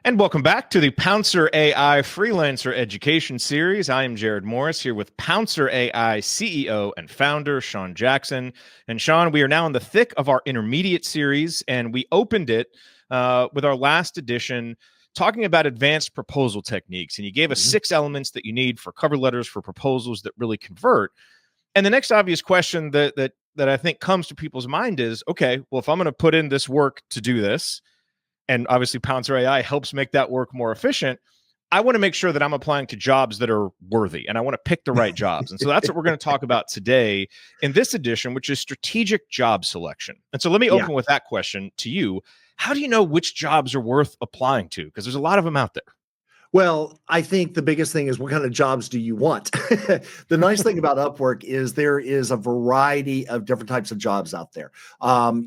And welcome back to the PouncerAI Freelancer Education Series. I am Jerod Morris here with PouncerAI CEO and founder Sean Jackson. And Sean, we are now in the thick of our Intermediate Series, and we opened it with our last edition talking about advanced proposal techniques. And you gave us 6 elements that you need for cover letters for proposals that really convert. And the next obvious question that I think comes to people's mind is, okay, well, if I'm going to put in this work to do this, and obviously PouncerAI helps make that work more efficient, I want to make sure that I'm applying to jobs that are worthy, and I want to pick the right jobs. And so that's what we're going to talk about today in this edition, which is strategic job selection. And so let me open with that question to you. How do you know which jobs are worth applying to? Because there's a lot of them out there. Well, I think the biggest thing is, what kind of jobs do you want? The nice thing about Upwork is there is a variety of different types of jobs out there.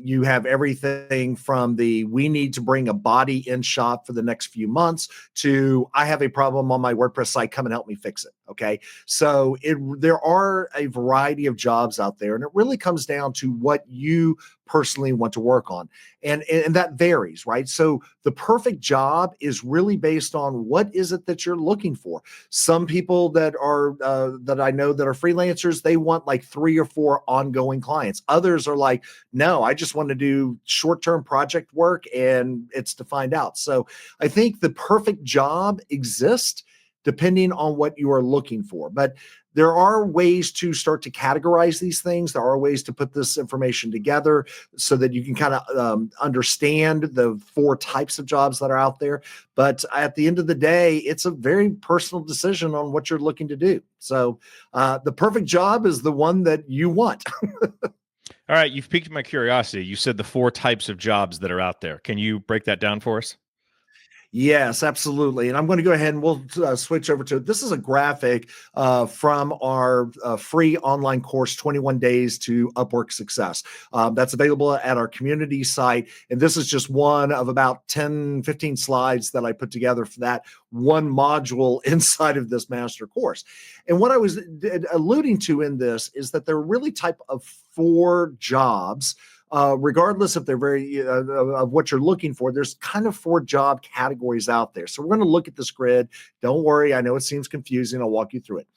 You have everything from we need to bring a body in shop for the next few months to I have a problem on my WordPress site, come and help me fix it. Okay. So there are a variety of jobs out there, and it really comes down to what you personally want to work on. And that varies, right? So the perfect job is really based on what is it that you're looking for. Some people that are that I know that are freelancers, they want like 3 or 4 ongoing clients. Others are like, no, I just want to do short-term project work and it's to find out. So I think the perfect job exists depending on what you are looking for. But there are ways to start to categorize these things. There are ways to put this information together so that you can kind of understand the 4 types of jobs that are out there. But at the end of the day, it's a very personal decision on what you're looking to do. So the perfect job is the one that you want. All right, you've piqued my curiosity. You said the 4 types of jobs that are out there. Can you break that down for us? Yes, absolutely. And I'm going to go ahead and we'll switch over to, this is a graphic from our free online course, 21 Days to Upwork Success. That's available at our community site. And this is just one of about 10, 15 slides that I put together for that one module inside of this master course. And what I was alluding to in this is that there are really type of 4 jobs. Regardless if they're very of what you're looking for, there's kind of 4 job categories out there. So we're going to look at this grid. Don't worry, I know it seems confusing. I'll walk you through it.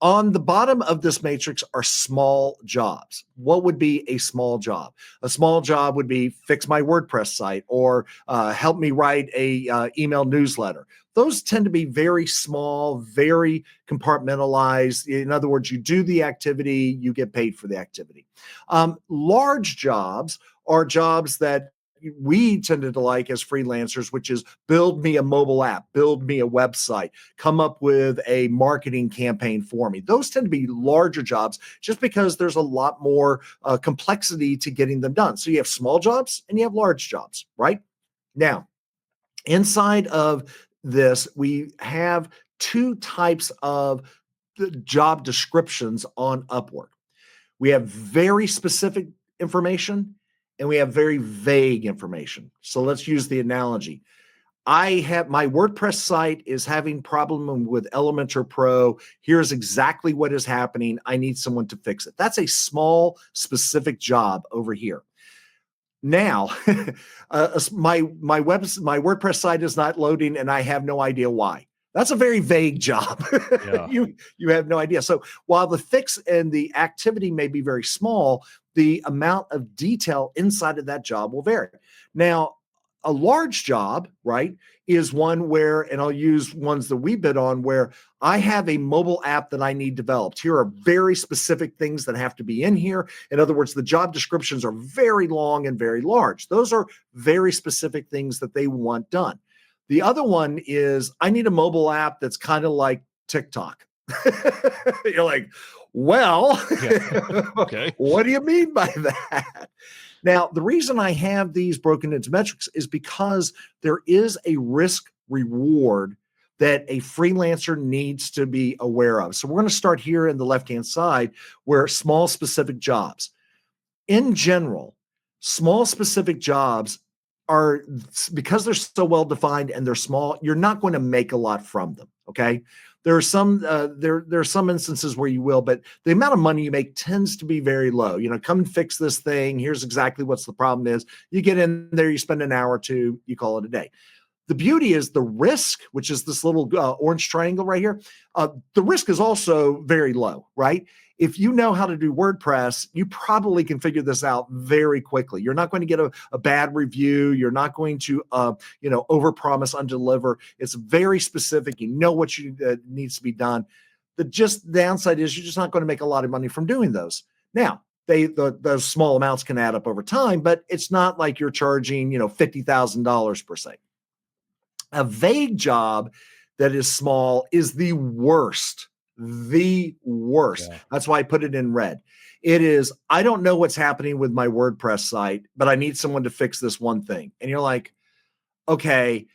On the bottom of this matrix are small jobs. What would be a small job? A small job would be fix my WordPress site or help me write a email newsletter. Those tend to be very small, very compartmentalized. In other words, you do the activity, you get paid for the activity. Large jobs are jobs that we tended to like as freelancers, which is build me a mobile app, build me a website, come up with a marketing campaign for me. Those tend to be larger jobs just because there's a lot more complexity to getting them done. So you have small jobs and you have large jobs, right? Now, inside of this, we have 2 types of job descriptions on Upwork. We have very specific information and we have very vague information. So let's use the analogy. I have my WordPress site is having problem with Elementor Pro. Here's exactly what is happening. I need someone to fix it. That's a small, specific job over here. Now, my WordPress site is not loading and I have no idea why. That's a very vague job. Yeah. You have no idea. So while the fix and the activity may be very small, the amount of detail inside of that job will vary. Now, a large job, right, is one where, and I'll use ones that we bid on, where I have a mobile app that I need developed. Here are very specific things that have to be in here. In other words, the job descriptions are very long and very large. Those are very specific things that they want done. The other one is I need a mobile app that's kind of like TikTok. You're like, well, yeah. Okay. What do you mean by that? Now, the reason I have these broken into metrics is because there is a risk reward that a freelancer needs to be aware of. So we're going to start here in the left-hand side where small specific jobs. In general, small specific jobs are, because they're so well defined and they're small, you're not going to make a lot from them. Okay. There are some there are some instances where you will, but the amount of money you make tends to be very low. You know, come and fix this thing. Here's exactly what's the problem is. You get in there, you spend an hour or two, you call it a day. The beauty is the risk, which is this little orange triangle right here. The risk is also very low, right? If you know how to do WordPress, you probably can figure this out very quickly. You're not going to get a bad review. You're not going to, overpromise, underdeliver. It's very specific. You know what needs to be done. The downside is you're just not going to make a lot of money from doing those. Now, those small amounts can add up over time, but it's not like you're charging, $50,000 per se. A vague job that is small is the worst. The worst. Yeah. That's why I put it in red. It is, I don't know what's happening with my WordPress site, but I need someone to fix this one thing. And you're like, okay,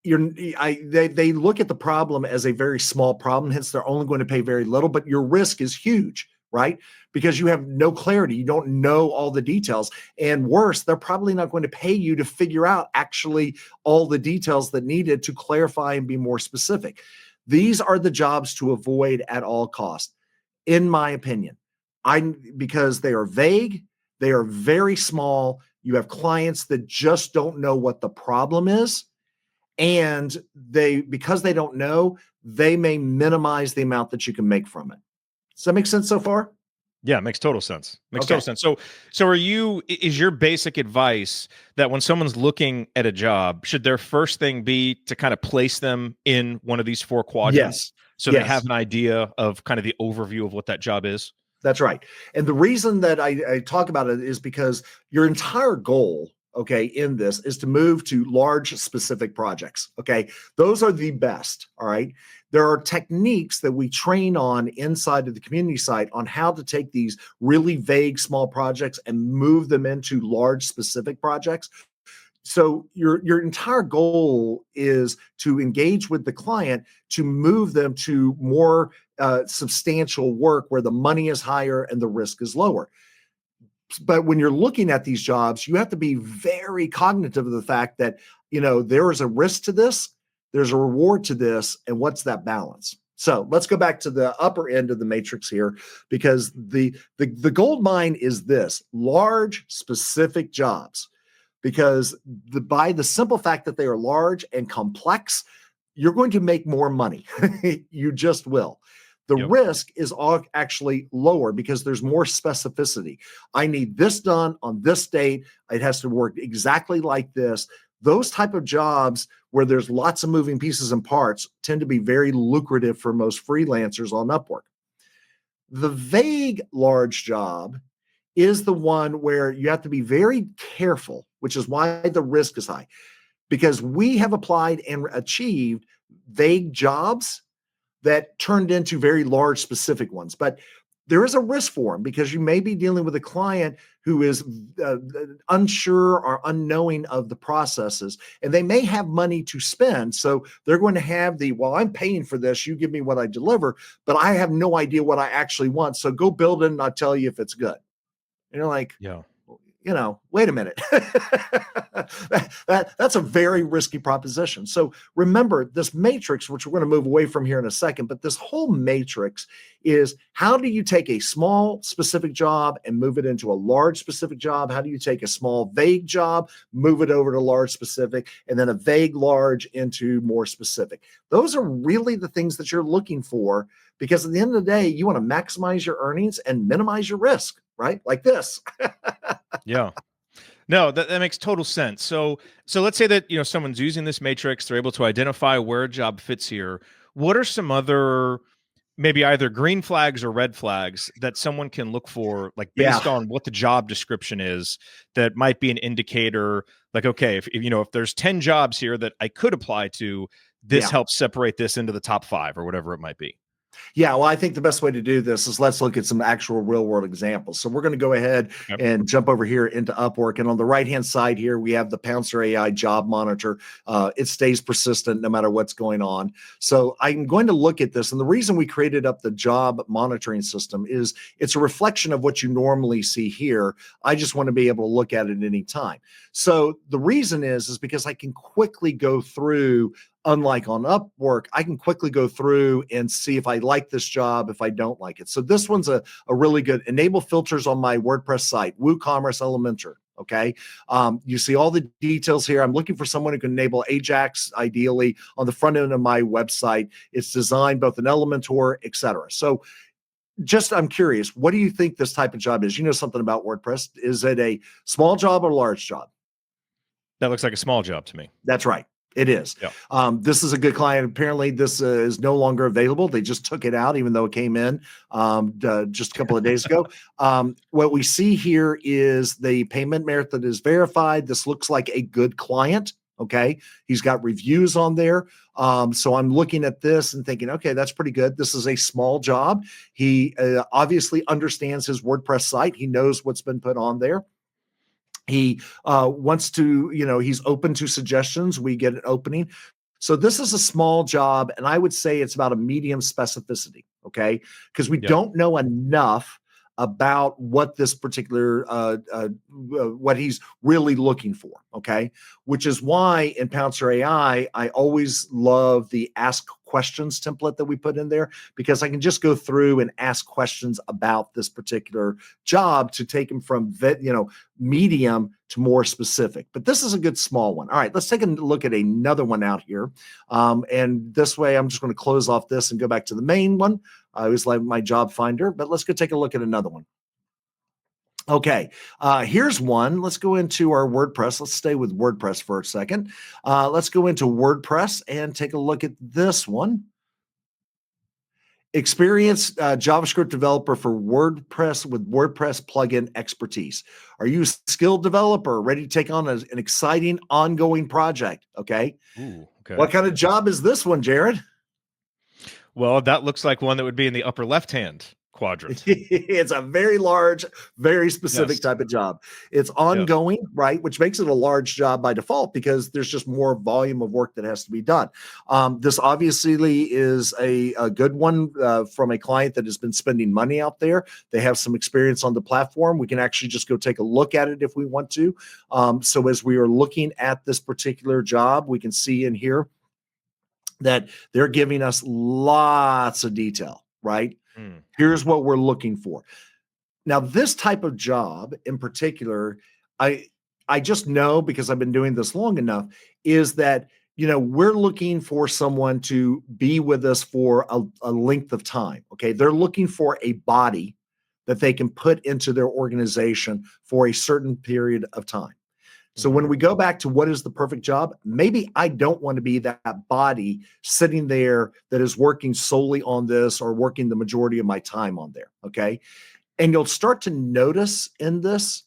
they look at the problem as a very small problem, hence they're only going to pay very little, but your risk is huge, right? Because you have no clarity. You don't know all the details. And worse, they're probably not going to pay you to figure out actually all the details that needed to clarify and be more specific. These are the jobs to avoid at all costs, in my opinion. Because they are vague, they are very small. You have clients that just don't know what the problem is. And because they don't know, they may minimize the amount that you can make from it. Does that make sense so far? Yeah, it makes total sense. Total sense. So is your basic advice that when someone's looking at a job, should their first thing be to kind of place them in one of these 4 quadrants? Yes. So they have an idea of kind of the overview of what that job is? That's right. And the reason that I talk about it is because your entire goal, okay, in this is to move to large specific projects. Okay. Those are the best. All right. There are techniques that we train on inside of the community site on how to take these really vague small projects and move them into large specific projects. So your entire goal is to engage with the client to move them to more substantial work where the money is higher and the risk is lower. But when you're looking at these jobs, you have to be very cognitive of the fact that, there is a risk to this, there's a reward to this, and what's that balance? So let's go back to the upper end of the matrix here, because the gold mine is this: large, specific jobs. Because by the simple fact that they are large and complex, you're going to make more money. You just will. The risk is actually lower because there's more specificity. I need this done on this date. It has to work exactly like this. Those type of jobs where there's lots of moving pieces and parts tend to be very lucrative for most freelancers on Upwork. The vague large job is the one where you have to be very careful, which is why the risk is high, because we have applied and achieved vague jobs that turned into very large specific ones. But there is a risk for them because you may be dealing with a client who is unsure or unknowing of the processes, and they may have money to spend. So they're going to have well, I'm paying for this, you give me what I deliver, but I have no idea what I actually want. So go build it and I'll tell you if it's good. And you're like, wait a minute. That's a very risky proposition. So remember this matrix, which we're going to move away from here in a second, but this whole matrix is, how do you take a small specific job and move it into a large specific job? How do you take a small vague job, move it over to large specific, and then a vague large into more specific? Those are really the things that you're looking for, because at the end of the day, you want to maximize your earnings and minimize your risk, right? Like this. Yeah. No, that makes total sense. So let's say that, someone's using this matrix, they're able to identify where a job fits here. What are some other, maybe either green flags or red flags that someone can look for, like based on what the job description is, that might be an indicator, like, okay, if there's 10 jobs here that I could apply to, this helps separate this into the top 5 or whatever it might be? Yeah, well, I think the best way to do this is let's look at some actual real world examples. So we're going to go ahead and jump over here into Upwork. And on the right-hand side here, we have the PouncerAI job monitor. It stays persistent no matter what's going on. So I'm going to look at this. And the reason we created up the job monitoring system is it's a reflection of what you normally see here. I just want to be able to look at it at any time. So the reason is because I can quickly go through. Unlike on Upwork, I can quickly go through and see if I like this job, if I don't like it. So this one's a really good enable filters on my WordPress site, WooCommerce Elementor. Okay. You see all the details here. I'm looking for someone who can enable Ajax ideally on the front end of my website. It's designed both an Elementor, etc. So just I'm curious, what do you think this type of job is? You know something about WordPress. Is it a small job or a large job? That looks like a small job to me. That's right. It is. Yeah. This is a good client. Apparently, this is no longer available. They just took it out, even though it came in just a couple of days ago. What we see here is the payment method is verified. This looks like a good client. Okay. He's got reviews on there. So I'm looking at this and thinking, okay, that's pretty good. This is a small job. He obviously understands his WordPress site. He knows what's been put on there. He wants to, he's open to suggestions. We get an opening. So this is a small job, and I would say it's about a medium specificity, okay? Because we don't know enough about what this particular, what he's really looking for, okay? Which is why in PouncerAI, I always love the ask questions template that we put in there, because I can just go through and ask questions about this particular job to take him from, medium to more specific. But this is a good small one. All right, let's take a look at another one out here. And this way, I'm just going to close off this and go back to the main one. I always like my job finder, but let's go take a look at another one. Okay, here's one. Let's go into our WordPress. Let's stay with WordPress for a second. Let's go into WordPress and take a look at this one. Experienced JavaScript developer for WordPress with WordPress plugin expertise. Are you a skilled developer ready to take on an exciting ongoing project? Okay. Ooh, okay. What kind of job is this one, Jerod? Well, that looks like one that would be in the upper left-hand quadrant. It's a very large, very specific type of job. It's ongoing, right? Which makes it a large job by default because there's just more volume of work that has to be done. This obviously is a good one from a client that has been spending money out there. They have some experience on the platform. We can actually just go take a look at it if we want to. So as we are looking at this particular job, we can see in here that they're giving us lots of detail, right? Here's what we're looking for. Now, this type of job in particular, I just know because I've been doing this long enough, is that, we're looking for someone to be with us for a length of time. Okay. They're looking for a body that they can put into their organization for a certain period of time. So when we go back to what is the perfect job, maybe I don't want to be that body sitting there that is working solely on this or working the majority of my time on there. Okay. And you'll start to notice in this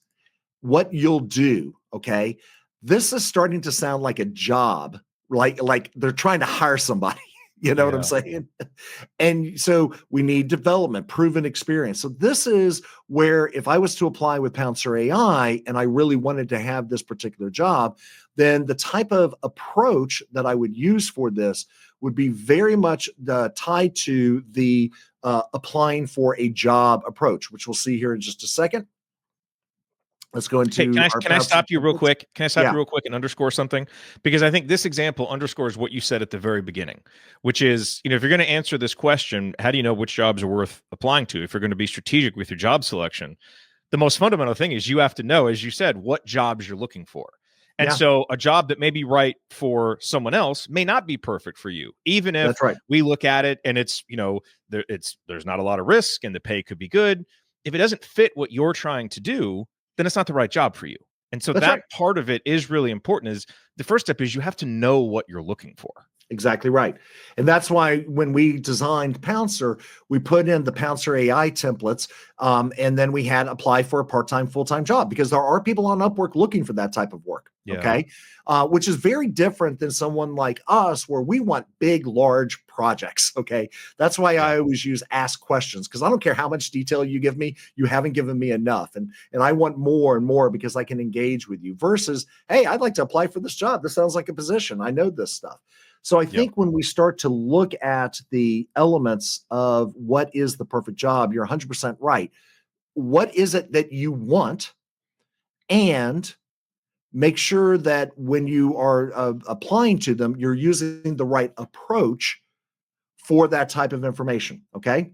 what you'll do. Okay. This is starting to sound like a job, like they're trying to hire somebody. You know what I'm saying? And so we need development, proven experience. So this is where if I was to apply with PouncerAI and I really wanted to have this particular job, then the type of approach that I would use for this would be very much tied to the applying for a job approach, which we'll see here in just a second. Let's go into. Hey, can I stop you real quick? Can I stop you real quick and underscore something? Because I think this example underscores what you said at the very beginning, which is, if you're going to answer this question, how do you know which jobs are worth applying to? If you're going to be strategic with your job selection, the most fundamental thing is you have to know, as you said, what jobs you're looking for. And so a job that may be right for someone else may not be perfect for you, even if we look at it and it's, there's not a lot of risk and the pay could be good. If it doesn't fit what you're trying to do, then it's not the right job for you. And so that part of it is really important. Is the first step is you have to know what you're looking for. Exactly right. And that's why when we designed Pouncer, we put in the PouncerAI templates, and then we had apply for a part-time, full-time job, because there are people on Upwork looking for that type of work. Okay. Which is very different than someone like us, where we want big, large projects. Okay. That's why I always use ask questions, because I don't care how much detail you give me, you haven't given me enough. And I want more and more because I can engage with you versus, hey, I'd like to apply for this job. This sounds like a position. I know this stuff. So I think when we start to look at the elements of what is the perfect job, you're 100% right. What is it that you want? And make sure that when you are applying to them, you're using the right approach for that type of information. Okay.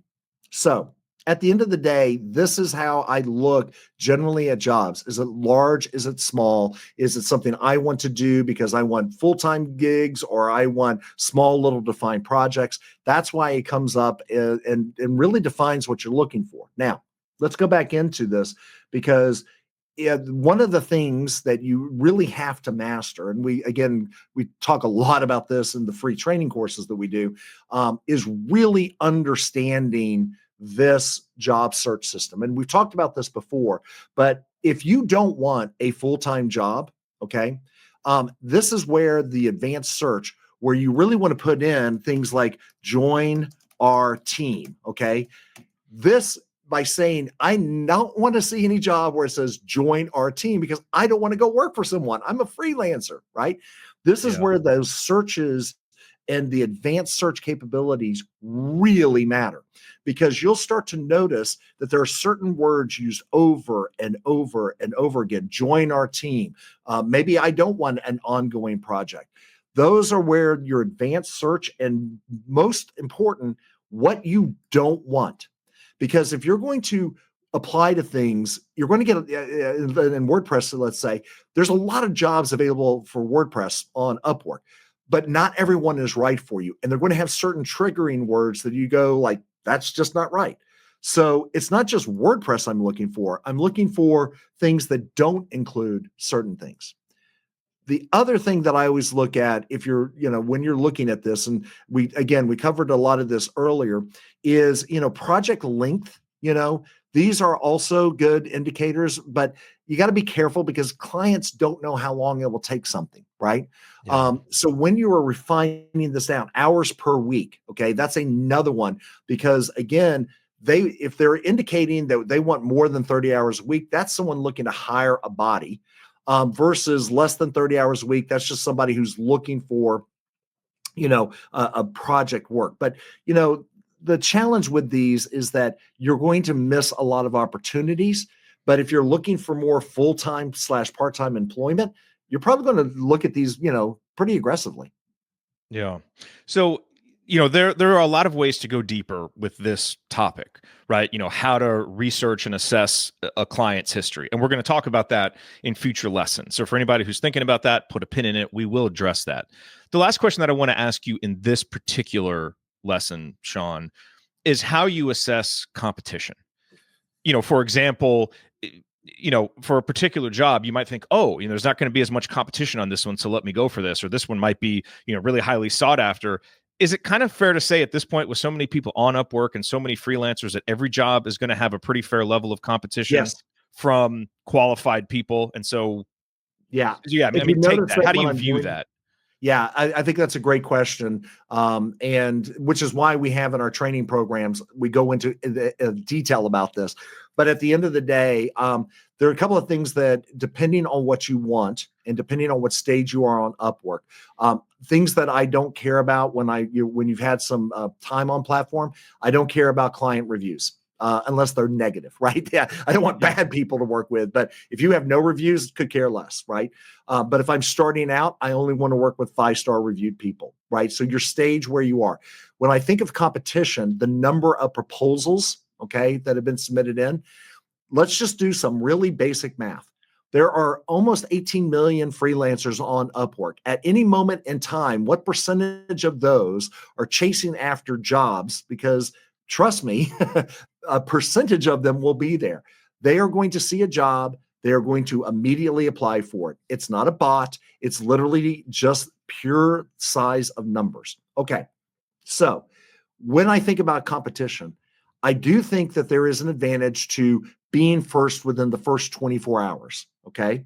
So at the end of the day, this is how I look generally at jobs. Is it large? Is it small? Is it something I want to do because I want full-time gigs, or I want small little defined projects? That's why it comes up and really defines what you're looking for. Now, let's go back into this, because one of the things that you really have to master, and we talk a lot about this in the free training courses that we do, is really understanding this job search system. And we've talked about this before, but if you don't want a full-time job, okay, this is where the advanced search, where you really want to put in things like join our team, okay? This, by saying, I don't want to see any job where it says join our team, because I don't want to go work for someone. I'm a freelancer, right? This is where those searches and the advanced search capabilities really matter, because you'll start to notice that there are certain words used over and over and over again. Join our team. Maybe I don't want an ongoing project. Those are where your advanced search, and most important, what you don't want. Because if you're going to apply to things, you're going to get in WordPress, let's say, there's a lot of jobs available for WordPress on Upwork, but not everyone is right for you. And they're going to have certain triggering words that you go like, that's just not right. So it's not just WordPress I'm looking for. I'm looking for things that don't include certain things. The other thing that I always look at, if you're, when you're looking at this, and we covered a lot of this earlier, is, project length. These are also good indicators, but you got to be careful, because clients don't know how long it will take something, right? So when you are refining this down, hours per week, okay, that's another one, because again, if they're indicating that they want more than 30 hours a week, that's someone looking to hire a body. Versus less than 30 hours a week, that's just somebody who's looking for, a project work. But, the challenge with these is that you're going to miss a lot of opportunities. But if you're looking for more full-time / part-time employment, you're probably going to look at these, pretty aggressively. Yeah. So, there are a lot of ways to go deeper with this topic, right? How to research and assess a client's history. And we're going to talk about that in future lessons. So for anybody who's thinking about that, put a pin in it. We will address that. The last question that I want to ask you in this particular lesson, Sean, is how you assess competition. For example, for a particular job, you might think, oh, there's not going to be as much competition on this one, so let me go for this, or this one might be, really highly sought after. Is it kind of fair to say at this point, with so many people on Upwork and so many freelancers, that every job is going to have a pretty fair level of competition Yes. from qualified people? And so, Yeah. I If you mean, take notice that. How do what you I'm view doing, that? yeah, I think that's a great question. And which is why we have in our training programs, we go into detail about this. But at the end of the day, there are a couple of things that, depending on what you want and depending on what stage you are on Upwork, things that I don't care about when you've had some time on platform, I don't care about client reviews. Unless they're negative, right? Yeah, I don't want bad people to work with, but if you have no reviews, could care less, right? But if I'm starting out, I only want to work with 5-star reviewed people, right? So your stage where you are. When I think of competition, the number of proposals, okay, that have been submitted in, let's just do some really basic math. There are almost 18 million freelancers on Upwork. At any moment in time, what percentage of those are chasing after jobs? Because trust me, a percentage of them will be there. They are going to see a job. They are going to immediately apply for it. It's not a bot. It's literally just pure size of numbers. Okay. So when I think about competition, I do think that there is an advantage to being first within the first 24 hours. Okay.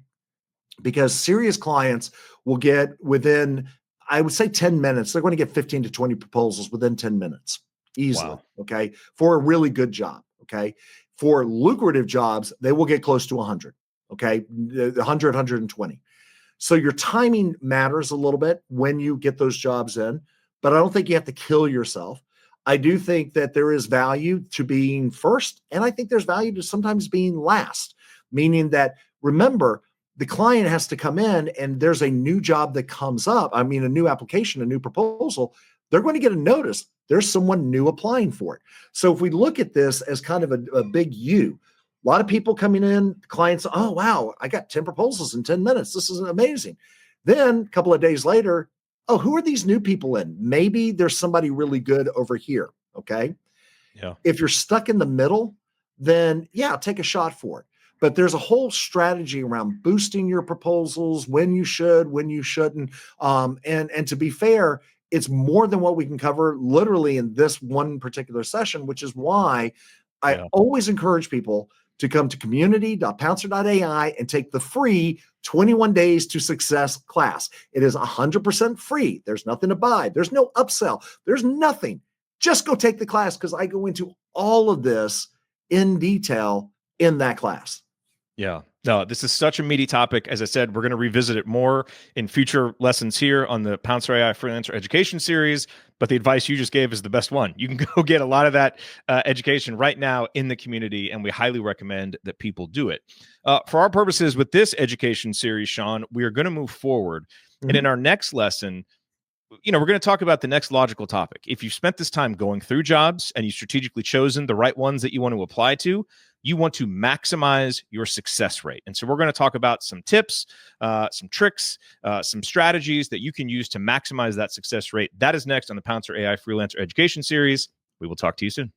Because serious clients will get within, I would say 10 minutes, they're going to get 15 to 20 proposals within 10 minutes easily. Wow. Okay. For a really good job. Okay. For lucrative jobs, they will get close to 100. Okay. 100, 120. So your timing matters a little bit when you get those jobs in, but I don't think you have to kill yourself. I do think that there is value to being first, and I think there's value to sometimes being last, meaning that, remember, the client has to come in and there's a new job that comes up. I mean, a new application, a new proposal. They're going to get a notice. there's someone new applying for it. So if we look at this as kind of a big U, a lot of people coming in, clients, oh, wow, I got 10 proposals in 10 minutes. This is amazing. Then a couple of days later, oh, who are these new people in? Maybe there's somebody really good over here. Okay. Yeah. If you're stuck in the middle, then yeah, take a shot for it. But there's a whole strategy around boosting your proposals, when you should, when you shouldn't. And to be fair, it's more than what we can cover literally in this one particular session, which is why I always encourage people to come to community.pouncer.ai and take the free 21 Days to Success class. It is 100% free. There's nothing to buy. There's no upsell. There's nothing. Just go take the class because I go into all of this in detail in that class. Yeah. No, this is such a meaty topic. As I said, we're going to revisit it more in future lessons here on the PouncerAI Freelancer Education Series. But the advice you just gave is the best one. You can go get a lot of that education right now in the community, and we highly recommend that people do it. For our purposes with this education series, Sean, we are going to move forward. And in our next lesson, we're going to talk about the next logical topic. If you've spent this time going through jobs and you've strategically chosen the right ones that you want to apply to, you want to maximize your success rate. And so we're going to talk about some tips, some tricks, some strategies that you can use to maximize that success rate. That is next on the PouncerAI Freelancer Education Series. We will talk to you soon.